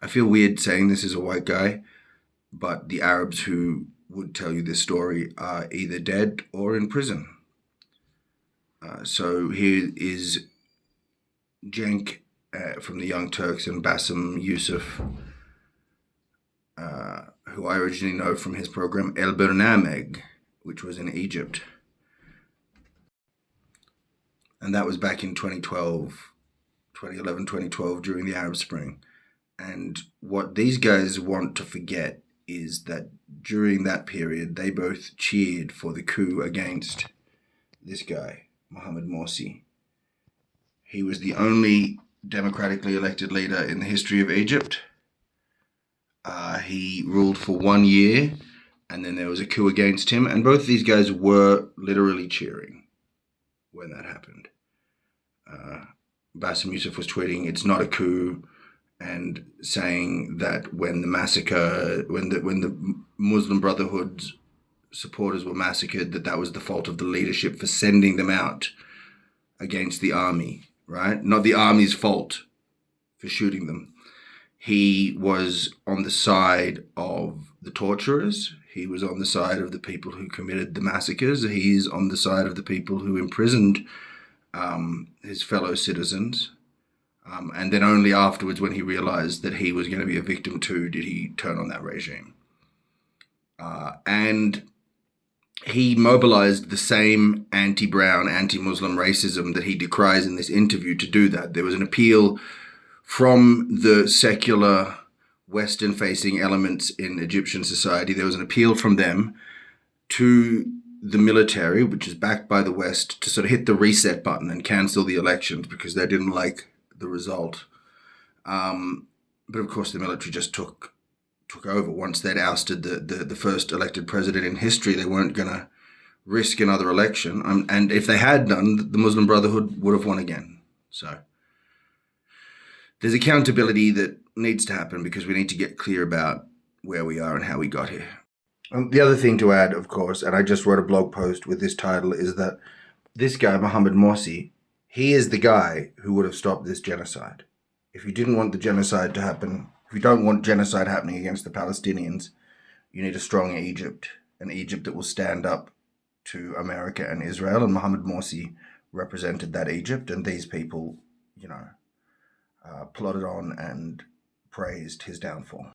I feel weird saying this as a white guy, but the Arabs who would tell you this story are either dead or in prison. So here is Cenk from the Young Turks and Bassem Youssef, who I originally know from his program El Bernameg, which was in Egypt. And that was back in 2012, 2011, 2012, during the Arab Spring. And what these guys want to forget is that during that period, they both cheered for the coup against this guy, Mohamed Morsi. He was the only democratically elected leader in the history of Egypt. He ruled for 1 year, and then there was a coup against him, and both of these guys were literally cheering when that happened. Bassem Youssef was tweeting, "It's not a coup," and saying that when the Muslim Brotherhood's supporters were massacred, that was the fault of the leadership for sending them out against the army, right? Not the army's fault for shooting them. He was on the side of the torturers. He was on the side of the people who committed the massacres. He's on the side of the people who imprisoned his fellow citizens. And then only afterwards, when he realized that he was going to be a victim too, did he turn on that regime. And he mobilized the same anti-brown, anti-Muslim racism that he decries in this interview to do that. There was an appeal from the secular Western-facing elements in Egyptian society. There was an appeal from them to the military, which is backed by the West, to sort of hit the reset button and cancel the elections because they didn't like the result. But of course, the military just took over. Once they'd ousted the first elected president in history, they weren't going to risk another election. And if they had done, the Muslim Brotherhood would have won again. So there's accountability that needs to happen because we need to get clear about where we are and how we got here. The other thing to add, of course, and I just wrote a blog post with this title, is that this guy, Mohamed Morsi, he is the guy who would have stopped this genocide. If you didn't want the genocide to happen, if you don't want genocide happening against the Palestinians, you need a strong Egypt, an Egypt that will stand up to America and Israel. And Mohamed Morsi represented that Egypt, and these people, plotted on and praised his downfall.